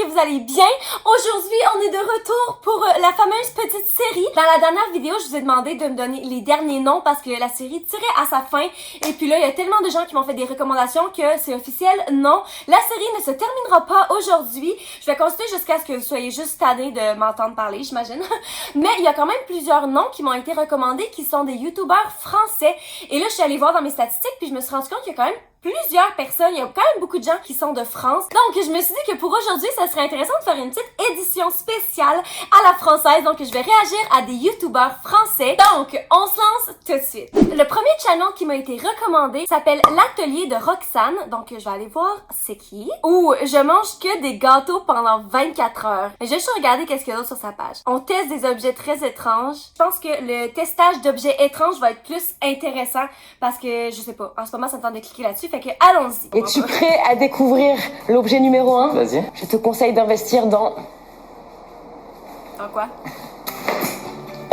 que vous allez bien. Aujourd'hui, on est de retour pour la fameuse petite série. Dans la dernière vidéo, je vous ai demandé de me donner les derniers noms parce que la série tirait à sa fin. Et puis là, il y a tellement de gens qui m'ont fait des recommandations que c'est officiel. Non, la série ne se terminera pas aujourd'hui. Je vais continuer jusqu'à ce que vous soyez juste tannés de m'entendre parler, j'imagine. Mais il y a quand même plusieurs noms qui m'ont été recommandés qui sont des youtubeurs français. Et là, je suis allée voir dans mes statistiques puis je me suis rendu compte qu'il y a quand même plusieurs personnes, il y a quand même beaucoup de gens qui sont de France. Donc, je me suis dit que pour aujourd'hui, ça serait intéressant de faire une petite édition spéciale à la française. Donc, je vais réagir à des youtubeurs français. Donc, on se lance tout de suite. Le premier channel qui m'a été recommandé s'appelle l'Atelier de Roxane. Donc, je vais aller voir c'est qui. Où je mange que des gâteaux pendant 24 heures. Mais je vais juste regarder qu'est-ce qu'il y a d'autre sur sa page. On teste des objets très étranges. Je pense que le testage d'objets étranges va être plus intéressant parce que, je sais pas, en ce moment, ça me tente de cliquer là-dessus. Fait que, allons-y. Es-tu prêt à découvrir l'objet numéro 1? Vas-y. Je te conseille d'investir dans Dans quoi?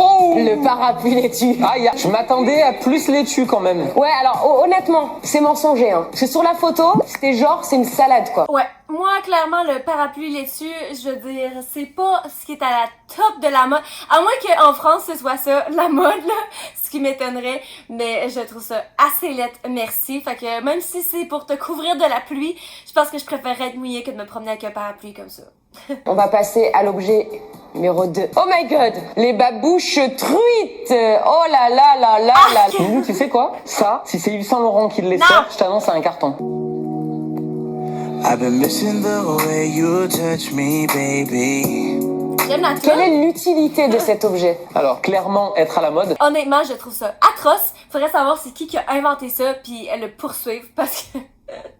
Oh! le parapluie laitue. Aïe, je m'attendais à plus laitue quand même. Ouais, alors honnêtement, c'est mensonger, hein. Parce que sur la photo, c'était genre, c'est une salade, quoi. Ouais, moi, clairement, le parapluie laitue, je veux dire, c'est pas ce qui est à la top de la mode. À moins qu'en France, ce soit ça, la mode, là. Ce qui m'étonnerait. Mais je trouve ça assez laid, merci. Fait que même si c'est pour te couvrir de la pluie, je pense que je préférerais être mouillée que de me promener avec un parapluie comme ça. On va passer à l'objet numéro 2. Oh my god! Les babouches truites! Oh là là là là là! Nous, tu sais quoi? Ça, si c'est Yves Saint Laurent qui le laisse Non. faire, je t'annonce à un carton. I've been missing the way you touch me, baby. J'aime la Quelle toune. est l'utilité de cet objet? Alors, clairement, être à la mode. Honnêtement, je trouve ça atroce. Faudrait savoir c'est qui a inventé ça, puis le poursuivre, parce que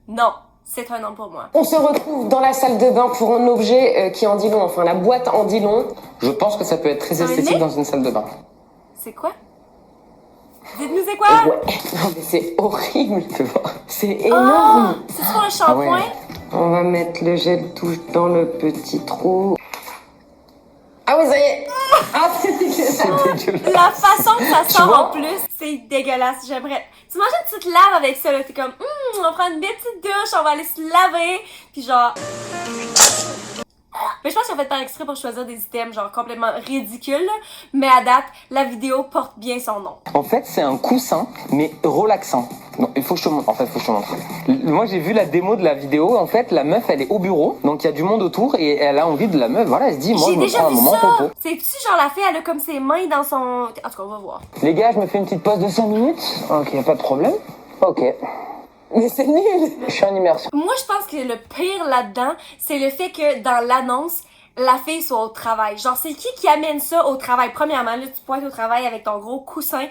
non, c'est un nom pour moi. On se retrouve dans la salle de bain pour un objet qui en dit long, enfin la boîte en dit long. Je pense que ça peut être très Un esthétique nez? dans une salle de bain. C'est quoi? Dites-nous c'est quoi? Ouais, non mais c'est horrible. Tu vois? C'est Oh, énorme. c'est sur un shampoing? ouais. On va mettre le gel douche dans le petit trou. Ah oui, ça y est. Ah, c'est dégueulasse. La façon que ça sort vois? en plus, c'est dégueulasse. J'aimerais. T'imagines, tu te laves avec ça, là. T'es comme, on prend une belle petite douche, on va aller se laver. Puis genre. Mais je pense qu'ils ont fait par exprès pour choisir des items, genre complètement ridicules. Là. Mais à date, la vidéo porte bien son nom. En fait, c'est un coussin, mais relaxant. Non, il faut que je te montre. En fait, faut que je te montre. Moi, j'ai vu la démo de la vidéo. En fait, la meuf, elle est au bureau. Donc, il y a du monde autour et elle a envie de la meuf. Voilà, elle se dit, moi, J'ai je me déjà prends un vu moment ça. popo. C'est-tu genre la fille, elle a comme ses mains dans son. En tout cas, on va voir. Les gars, je me fais une petite pause de 5 minutes. Ok, pas de problème. Ok. Mais c'est nul. Je suis en immersion. Moi, je pense que le pire là-dedans, c'est le fait que dans l'annonce, la fille soit au travail. Genre, c'est qui amène ça au travail? Premièrement, là, tu pointes au travail avec ton gros coussin.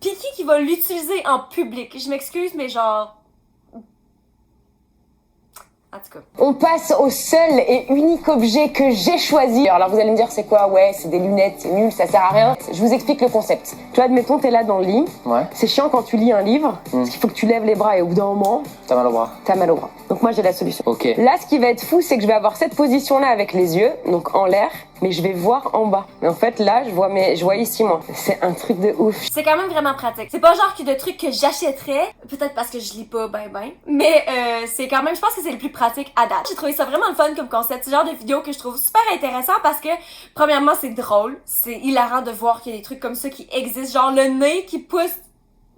Pis qui va l'utiliser en public? Je m'excuse, mais genre... En tout cas. On passe au seul et unique objet que j'ai choisi. Alors là, vous allez me dire, c'est quoi? Ouais, c'est des lunettes, c'est nul, ça sert à rien. Je vous explique le concept. Tu vois, admettons, t'es là dans le lit. Ouais. C'est chiant quand tu lis un livre, parce qu'il faut que tu lèves les bras et au bout d'un moment, T'as mal au bras. t'as mal au bras. Donc moi, j'ai la solution. Ok. Là, ce qui va être fou, c'est que je vais avoir cette position-là avec les yeux, donc en l'air, mais je vais voir en bas. Mais en fait, là, je vois ici, moi. C'est un truc de ouf. C'est quand même vraiment pratique. C'est pas genre de trucs que j'achèterais, peut-être parce que je lis pas ben, mais c'est quand même, je pense que c'est le plus pratique à date. J'ai trouvé ça vraiment le fun comme concept, c'est le genre de vidéo que je trouve super intéressant parce que, premièrement, c'est drôle, c'est hilarant de voir qu'il y a des trucs comme ça qui existent, genre le nez qui pousse.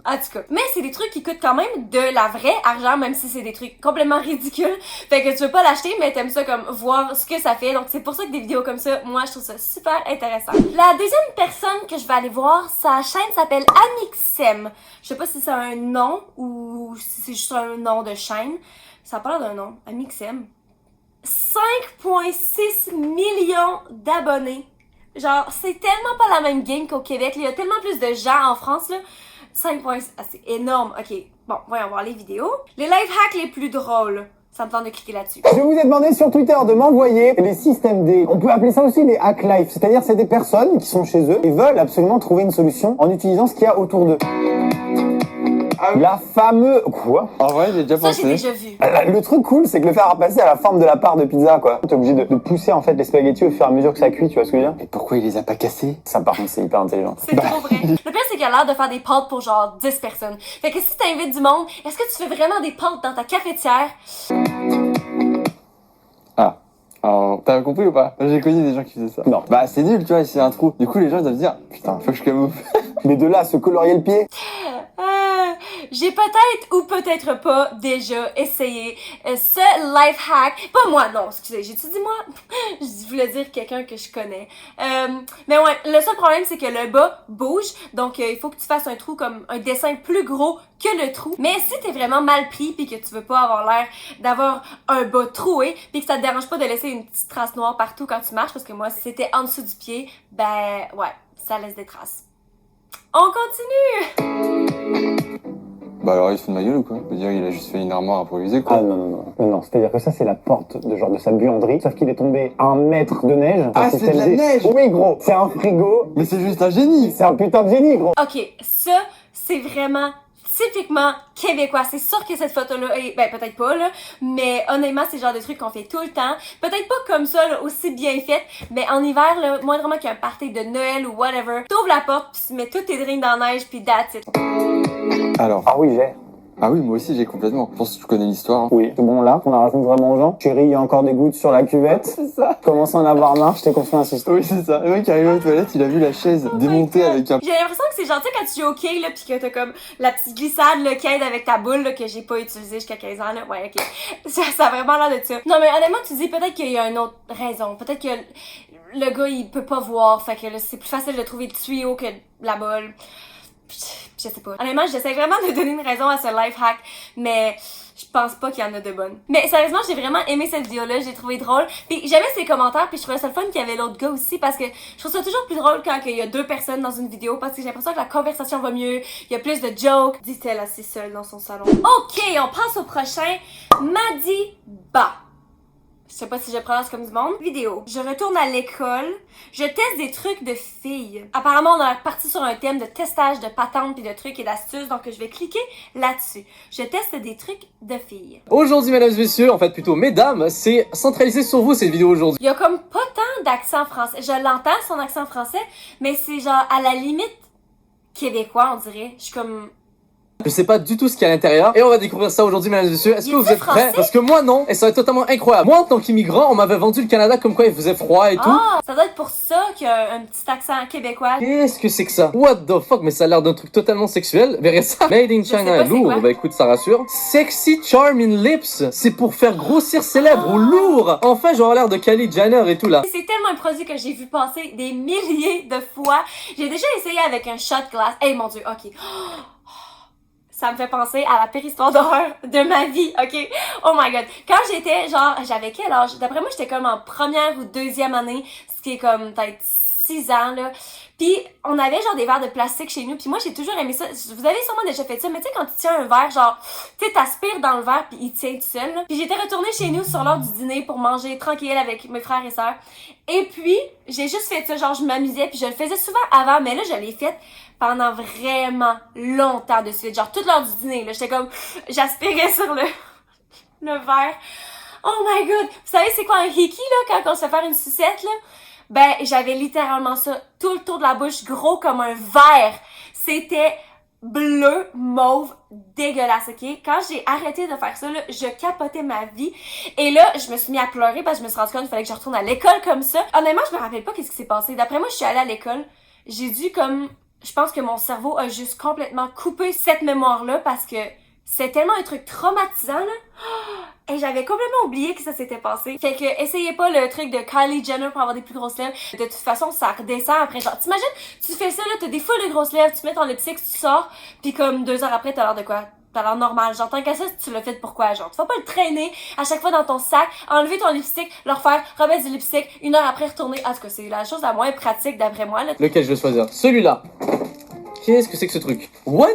En tout cas. Mais c'est des trucs qui coûtent quand même de la vraie argent, même si c'est des trucs complètement ridicules. Fait que tu veux pas l'acheter, mais t'aimes ça comme voir ce que ça fait. Donc c'est pour ça que des vidéos comme ça, moi je trouve ça super intéressant. La deuxième personne que je vais aller voir, sa chaîne s'appelle Amixem. Je sais pas si c'est un nom ou si c'est juste un nom de chaîne. Ça parle d'un nom. Amixem. 5,6 millions d'abonnés. Genre, c'est tellement pas la même game qu'au Québec. Il y a tellement plus de gens en France, là. 5 points, ah, c'est énorme. Ok, bon, voyons voir les vidéos. Les life hacks les plus drôles. Ça me tente de cliquer là-dessus. Je vous ai demandé sur Twitter de m'envoyer les systèmes D. On peut appeler ça aussi les hack life. C'est-à-dire c'est des personnes qui sont chez eux et veulent absolument trouver une solution en utilisant ce qu'il y a autour d'eux. La fameuse... Quoi? En vrai, j'ai déjà Ça, pensé. j'ai déjà vu. Le truc cool, c'est que le faire passer à la forme de la part de pizza, quoi. T'es obligé de pousser, en fait, les spaghettis au fur et à mesure que ça cuit, tu vois ce que je veux dire? Et pourquoi il les a pas cassés? Ça, par contre, c'est hyper intelligent. C'est trop vrai. Le pire, c'est qu'il a l'air de faire des pâtes pour genre 10 personnes. Fait que si t'invites du monde, est-ce que tu fais vraiment des pâtes dans ta cafetière? Ah. Alors, t'as compris ou pas? J'ai connu des gens qui faisaient ça. Non. Bah, c'est nul, tu vois, c'est un trou. Du coup, les gens ils doivent se dire, putain, faut que je camoufle. Mais de là à se colorier le pied. J'ai peut-être ou peut-être pas déjà essayé ce life hack. Pas moi, non, excusez, j'ai-tu dit moi? Je voulais dire quelqu'un que je connais. Mais ouais, le seul problème, c'est que le bas bouge, donc il faut que tu fasses un trou comme un dessin plus gros que le trou. Mais si t'es vraiment mal pris pis que tu veux pas avoir l'air d'avoir un bas troué pis que ça te dérange pas de laisser une petite trace noire partout quand tu marches, parce que moi, si c'était en dessous du pied, ben ouais, ça laisse des traces. On continue! Bah alors, il se fout de ma gueule ou quoi? Je veux dire, il a juste fait une armoire improvisée, quoi. Ah non. C'est-à-dire que ça, c'est la porte de sa buanderie. Sauf qu'il est tombé à 1 mètre de neige. Ah, c'est de la neige! Oui, gros. C'est un frigo. Mais c'est juste un génie! C'est un putain de génie, gros. Ok, ça, c'est vraiment typiquement québécois. C'est sûr que cette photo-là est, ben peut-être pas là, mais honnêtement, c'est le genre de truc qu'on fait tout le temps. Peut-être pas comme ça, là, aussi bien fait, mais en hiver, là, moindrement qu'il y a un party de Noël ou whatever, t'ouvres la porte, pis tu mets tous tes drinks dans la neige, pis that's it. Alors. Ah oui, j'ai. Ah oui, moi aussi, j'ai complètement. Je pense que tu connais l'histoire. Hein. Oui. Bon, là, qu'on a raconté vraiment aux gens. Chérie, il y a encore des gouttes sur la cuvette. C'est ça. Commence à en avoir marre, je t'ai construit un système. Oui, c'est ça. Le mec qui arrive aux toilettes, il a vu la chaise démontée avec un... J'ai l'impression que c'est gentil quand tu joues au quai, là, pis que t'as comme la petite glissade, là, qui aide avec ta boule, là, que j'ai pas utilisée jusqu'à 15 ans, là. Ouais, ok. Ça a vraiment l'air de ça. Non, mais honnêtement, tu dis peut-être qu'il y a une autre raison. Peut-être que le gars, il peut pas voir. Fait que là, c'est plus facile de trouver le tuyau que la bolle. Je sais pas. Honnêtement, j'essaie vraiment de donner une raison à ce life hack, mais je pense pas qu'il y en a de bonnes. Mais sérieusement, j'ai vraiment aimé cette vidéo-là, j'ai trouvé drôle. Puis j'aimais ses commentaires, puis je trouvais ça le fun qu'il y avait l'autre gars aussi, parce que je trouve ça toujours plus drôle quand il y a 2 personnes dans une vidéo, parce que j'ai l'impression que la conversation va mieux, il y a plus de jokes. Dit-elle assez seule dans son salon. Ok, on passe au prochain. Madiba. Je sais pas si je prononce comme du monde. Vidéo. Je retourne à l'école. Je teste des trucs de filles. Apparemment, on est parti sur un thème de testage de patentes pis de trucs et d'astuces, donc je vais cliquer là-dessus. Je teste des trucs de filles. Aujourd'hui, mesdames et messieurs, en fait plutôt mesdames, c'est centralisé sur vous cette vidéo aujourd'hui. Il y a comme pas tant d'accent français. Je l'entends, son accent français, mais c'est genre à la limite québécois, on dirait. Je suis comme... Je sais pas du tout ce qu'il y a à l'intérieur et on va découvrir ça aujourd'hui, mesdames et messieurs. Est-ce que vous êtes prêts? Parce que moi non, et ça va être totalement incroyable. Moi en tant qu'immigrant, on m'avait vendu le Canada comme quoi il faisait froid et tout. Ah, ça doit être pour ça qu'il y a un petit accent québécois. Qu'est-ce que c'est que ça? What the fuck? Mais ça a l'air d'un truc totalement sexuel. Verrez ça. Made in China est lourd. Bah écoute, ça rassure. Sexy Charming Lips. C'est pour faire grossir ses lèvres ou lourd. Enfin, j'aurai l'air de Kylie Jenner et tout là. C'est tellement un produit que j'ai vu passer des milliers de fois. J'ai déjà essayé avec un shot glass. Hey mon dieu, ok. Ça me fait penser à la pire histoire d'horreur de ma vie, ok? Oh my god. Quand j'étais, genre, j'avais quel âge? D'après moi, j'étais comme en première ou deuxième année, ce qui est comme peut-être 6 ans, là. Puis on avait genre des verres de plastique chez nous, puis moi j'ai toujours aimé ça. Vous avez sûrement déjà fait ça, mais tu sais quand tu tiens un verre, genre, tu sais, t'aspires dans le verre puis il tient tout seul, là. Puis j'étais retournée chez nous sur l'heure du dîner pour manger tranquille avec mes frères et sœurs. Et puis, j'ai juste fait ça, genre je m'amusais, puis je le faisais souvent avant, mais là je l'ai fait pendant vraiment longtemps de suite. Genre toute l'heure du dîner, là, j'étais comme, j'aspirais sur le verre. Oh my god! Vous savez c'est quoi un hickey, là, quand on se fait faire une sucette, là? Ben, j'avais littéralement ça tout le tour de la bouche, gros comme un verre. C'était bleu, mauve, dégueulasse, ok? Quand j'ai arrêté de faire ça, là, je capotais ma vie. Et là, je me suis mis à pleurer parce que je me suis rendu compte qu'il fallait que je retourne à l'école comme ça. Honnêtement, je me rappelle pas qu'est-ce qui s'est passé. D'après moi, je suis allée à l'école. J'ai dû comme... Je pense que mon cerveau a juste complètement coupé cette mémoire-là parce que c'est tellement un truc traumatisant, là. Et j'avais complètement oublié que ça s'était passé. Fait que essayez pas le truc de Kylie Jenner pour avoir des plus grosses lèvres. De toute façon, ça redescend après. Genre, t'imagines, tu fais ça, là, t'as des foules de grosses lèvres, tu mets ton lipstick, tu sors, pis comme 2 heures après, t'as l'air de quoi? T'as l'air normal. Genre, tant qu'à ça, tu l'as fait pourquoi? Genre, tu vas pas le traîner à chaque fois dans ton sac, enlever ton lipstick, le refaire, remettre du lipstick, 1 heure après retourner. En tout cas, c'est la chose la moins pratique d'après moi, là. Lequel je vais choisir? Celui-là. Qu'est-ce que c'est que ce truc? What?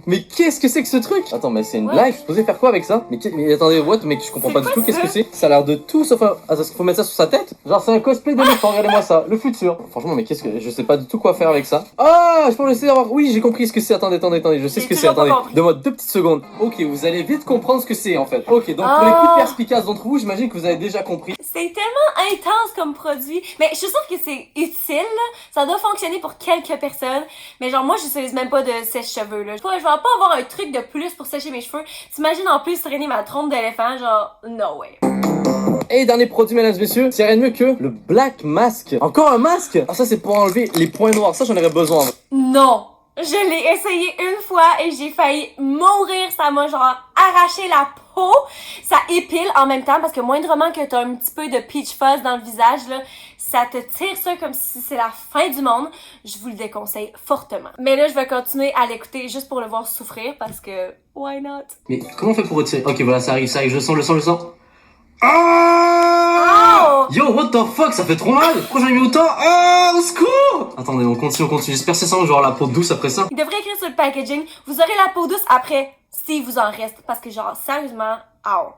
Mais qu'est-ce que c'est que ce truc? Attends, mais c'est une blague, je suis supposé faire quoi avec ça? Mais attendez, what? Mec, je comprends pas du tout, qu'est-ce que c'est? Ça a l'air de tout sauf un... Attends, est-ce qu'il faut mettre ça sur sa tête? Genre, c'est un cosplay d'éléphant, regardez-moi ça, le futur. Franchement, mais qu'est-ce que... Je sais pas du tout quoi faire avec ça. Ah, je pense que je sais avoir... Oui, j'ai compris ce que c'est, attendez, je sais ce que c'est, attendez. Donne-moi 2 petites secondes. Ok, vous allez vite comprendre ce que c'est, en fait. Ok, donc pour les plus perspicaces d'entre vous, j'imagine que vous avez déjà compris. C'est tellement intense comme produit. Mais je suis sûre que c'est utile, là. Ça doit fonctionner pour quelques personnes. Mais genre, moi, j'utilise même pas de sèche-cheveux, là. Je vais pas avoir un truc de plus pour sécher mes cheveux. T'imagines en plus traîner ma trompe d'éléphant, genre, no way. Et dernier produit, mesdames et messieurs, c'est rien de mieux que le Black Mask. Encore un masque? Ah, ça, c'est pour enlever les points noirs. Ça, j'en aurais besoin. Non! Je l'ai essayé une fois et j'ai failli mourir. Ça m'a genre arraché la peau. Ça épile en même temps parce que moindrement que t'as un petit peu de peach fuzz dans le visage, là, ça te tire ça comme si c'est la fin du monde. Je vous le déconseille fortement. Mais là, je vais continuer à l'écouter juste pour le voir souffrir parce que why not? Mais comment on fait pour retirer? Ok, voilà, ça arrive, je le sens. Oh! Yo, what the fuck, ça fait trop mal! Pourquoi j'en ai mis autant? Oh, au secours! Attendez, on continue. J'espère que ça sent genre la peau douce après ça. Il devrait écrire sur le packaging, vous aurez la peau douce après, si vous en reste. Parce que genre, sérieusement,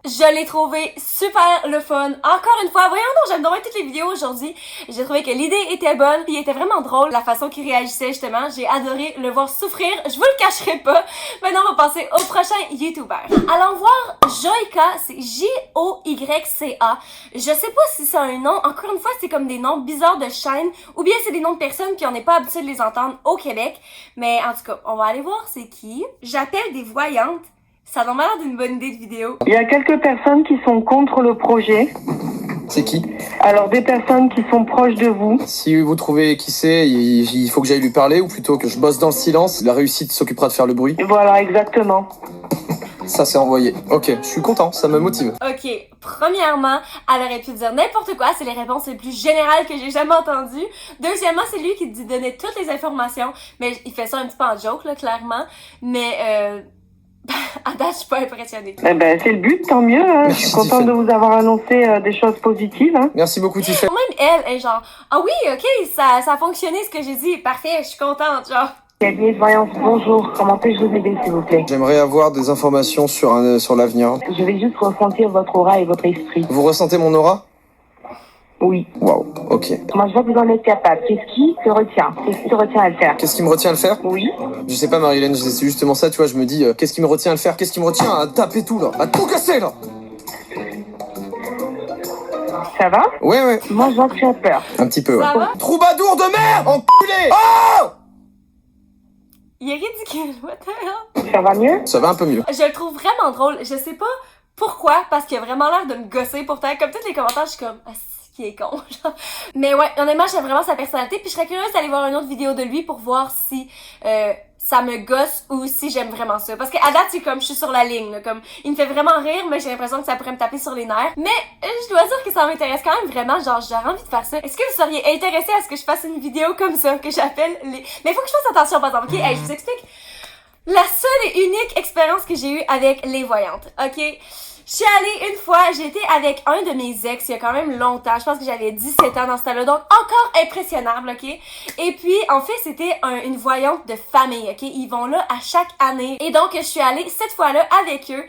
je l'ai trouvé super le fun. Encore une fois, voyons donc, j'aime donc toutes les vidéos aujourd'hui. J'ai trouvé que l'idée était bonne, puis il était vraiment drôle, la façon qu'il réagissait justement. J'ai adoré le voir souffrir, je vous le cacherai pas. Maintenant, on va passer au prochain YouTuber. Allons voir Joyka, c'est Joyca. Je sais pas si c'est un nom, encore une fois, c'est comme des noms bizarres de chaînes, ou bien c'est des noms de personnes puis on n'est pas habitué de les entendre au Québec. Mais en tout cas, on va aller voir c'est qui. J'appelle des voyantes. Ça a vraiment l'air d'une bonne idée de vidéo. Il y a quelques personnes qui sont contre le projet. C'est qui? Alors des personnes qui sont proches de vous. Si vous trouvez qui c'est, il faut que j'aille lui parler ou plutôt que je bosse dans le silence. La réussite s'occupera de faire le bruit. Voilà, exactement. Ça c'est envoyé. Ok, je suis content, ça me motive. Ok, premièrement, elle aurait pu dire n'importe quoi, c'est les réponses les plus générales que j'ai jamais entendues. Deuxièmement, c'est lui qui dit donner toutes les informations, mais il fait ça un petit peu en joke, là, clairement. Mais à date, je suis pas impressionnée. Eh ben, c'est le but, tant mieux. Hein. Je suis contente de vous avoir annoncé des choses positives. Hein. Merci beaucoup, Tiffany. Même elle est genre, ah oui, ok, ça a fonctionné ce que j'ai dit, parfait, je suis contente, genre. Cabinet de voyance, bonjour. Comment puis-je vous aider, s'il vous plaît? J'aimerais avoir des informations sur l'avenir. Je vais juste ressentir votre aura et votre esprit. Vous ressentez mon aura? Oui. Waouh, ok. Moi, je vois que vous en êtes capable. Qu'est-ce qui te retient? Qu'est-ce qui te retient à le faire? Qu'est-ce qui me retient à le faire? Oui. Je sais pas, Marilyn, c'est justement ça, tu vois, je me dis, qu'est-ce qui me retient à le faire? Qu'est-ce qui me retient à taper tout, là? À tout casser, là? Ça va? Ouais. Moi, je vois que tu as peur. Un petit peu, ouais. Ça va? Troubadour de merde! Enculé! Oh! Il est ridicule, what the hell? Ça va mieux? Ça va un peu mieux. Je le trouve vraiment drôle, je sais pas pourquoi, parce qu'il a vraiment l'air de me gosser pourtant, comme tous les commentaires, je suis comme, ah, c'est qui est con, genre. Mais ouais, honnêtement, j'aime vraiment sa personnalité, puis je serais curieuse d'aller voir une autre vidéo de lui pour voir si ça me gosse ou si j'aime vraiment ça. Parce qu'à date, c'est comme, je suis sur la ligne, là, comme, il me fait vraiment rire, mais j'ai l'impression que ça pourrait me taper sur les nerfs. Mais je dois dire que ça m'intéresse quand même vraiment, genre, j'aurais envie de faire ça. Est-ce que vous seriez intéressé à ce que je fasse une vidéo comme ça, que j'appelle les... Mais il faut que je fasse attention, par exemple, ok? Hey, je vous explique. La seule et unique expérience que j'ai eue avec les voyantes, ok? Je suis allée une fois, j'étais avec un de mes ex il y a quand même longtemps, je pense que j'avais 17 ans dans ce temps-là, donc encore impressionnable, ok? Et puis, en fait, c'était une voyante de famille, ok? Ils vont là à chaque année. Et donc, je suis allée cette fois-là avec eux,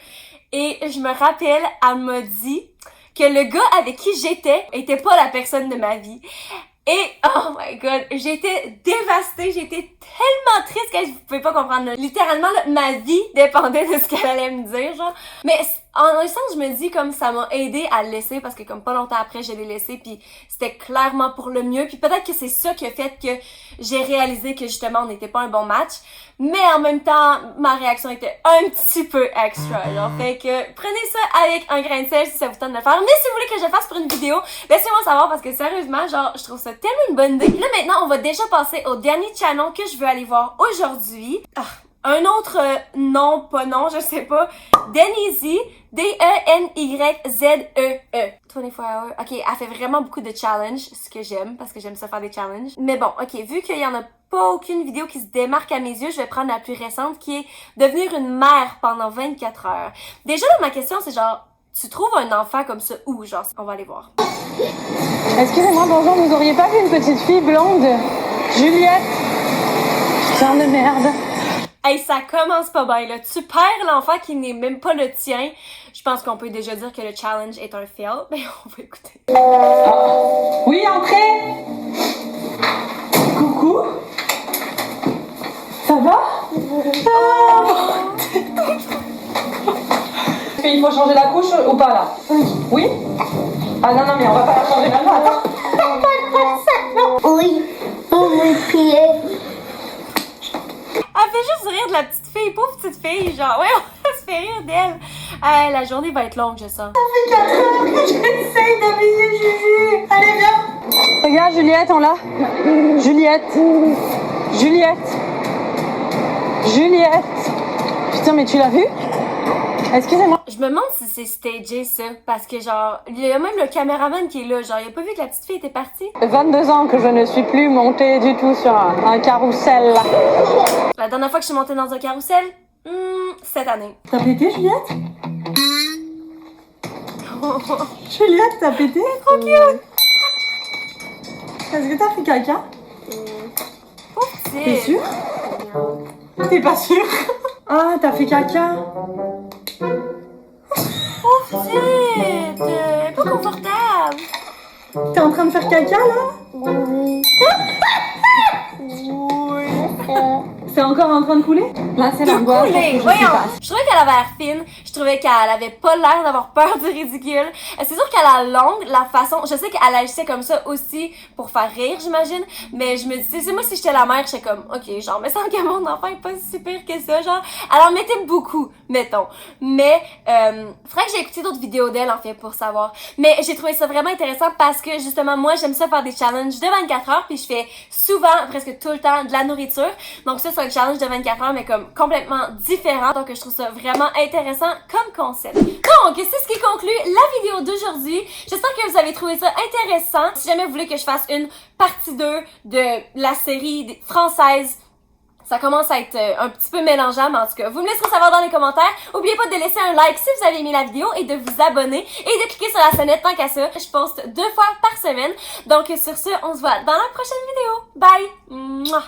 et je me rappelle, elle m'a dit que le gars avec qui j'étais était pas la personne de ma vie. Et, oh my god, j'étais dévastée, j'étais tellement triste que vous pouvez pas comprendre. Là. Littéralement, là, ma vie dépendait de ce qu'elle allait me dire, genre. Mais en un sens, je me dis comme ça m'a aidé à le laisser parce que comme pas longtemps après, je l'ai laissé puis c'était clairement pour le mieux. Puis peut-être que c'est ça qui a fait que j'ai réalisé que justement on n'était pas un bon match. Mais en même temps, ma réaction était un petit peu extra, genre. Fait que prenez ça avec un grain de sel si ça vous tente de le faire. Mais si vous voulez que je le fasse pour une vidéo, laissez-moi savoir parce que sérieusement, genre, je trouve ça tellement une bonne idée. Là maintenant, on va déjà passer au dernier channel que je veux aller voir aujourd'hui. Un autre nom, pas nom, je sais pas. Denise, D-E-N-Y-Z-E-E. 24 hours. Ok, elle fait vraiment beaucoup de challenges, ce que j'aime, parce que j'aime ça faire des challenges. Mais bon, ok, vu qu'il y en a pas aucune vidéo qui se démarque à mes yeux, je vais prendre la plus récente, qui est devenir une mère pendant 24 heures. Déjà, là, ma question, c'est genre, tu trouves un enfant comme ça où? Genre, on va aller voir. Excusez-moi, bonjour, vous auriez pas vu une petite fille blonde? Juliette? Putain de merde. Hey, ça commence pas bien, là. Tu perds l'enfant qui n'est même pas le tien. Je pense qu'on peut déjà dire que le challenge est un fail. Mais on va écouter. Oui, entrez. Coucou. Ça va? Il faut changer la couche ou pas, là? Oui? Ah non, mais on va pas la changer maintenant, attends. Oui, pour mes pieds. Elle fait juste rire de la petite fille, pauvre petite fille, genre, ouais, on se fait rire d'elle. La journée va être longue, je sens. Ça fait 4 heures que j'essaye d'habiller Juju. Allez, viens. Regarde, Juliette, on l'a. Juliette. Juliette. Juliette. Putain, mais tu l'as vu? Excusez-moi. Je me demande si c'est stagé, ça, parce que, genre, il y a même le caméraman qui est là, genre, il a pas vu que la petite fille était partie. 22 ans que je ne suis plus montée du tout sur un carrousel. La dernière fois que je suis montée dans un carrousel, cette année. T'as pété, Juliette? Juliette, t'as pété? Trop cute! Est-ce que t'as fait caca? T'es sûre? T'es pas sûre? Ah, t'as fait caca? Petite! Pas confortable! T'es en train de faire caca, là? Oui. C'est encore en train de couler? Là, c'est l'angoisse. Voyons! Je trouvais qu'elle avait l'air fine, je trouvais qu'elle avait pas l'air d'avoir peur du ridicule. C'est sûr qu'à la longue, la façon, je sais qu'elle agissait comme ça aussi pour faire rire, j'imagine, mais je me dis, c'est moi si j'étais la mère, j'étais comme, ok, genre, me semble que mon enfant est pas si pire que ça, genre, elle en mettait beaucoup, mettons. Mais, faudrait que j'ai écouté d'autres vidéos d'elle, en fait, pour savoir. Mais j'ai trouvé ça vraiment intéressant parce que, justement, moi, j'aime ça faire des challenges de 24 heures, puis je fais souvent, presque tout le temps, de la nourriture. Donc ça, c'est un challenge de 24 heures, mais comme complètement différent. Donc je trouve ça vraiment intéressant comme concept. Donc, c'est ce qui conclut la vidéo d'aujourd'hui. J'espère que vous avez trouvé ça intéressant. Si jamais vous voulez que je fasse une partie 2 de la série française, ça commence à être un petit peu mélangeant, mais en tout cas, vous me laisserez savoir dans les commentaires. N'oubliez pas de laisser un like si vous avez aimé la vidéo et de vous abonner et de cliquer sur la sonnette tant qu'à ça. Je poste 2 fois par semaine. Donc sur ce, on se voit dans la prochaine vidéo. Bye! Mouah!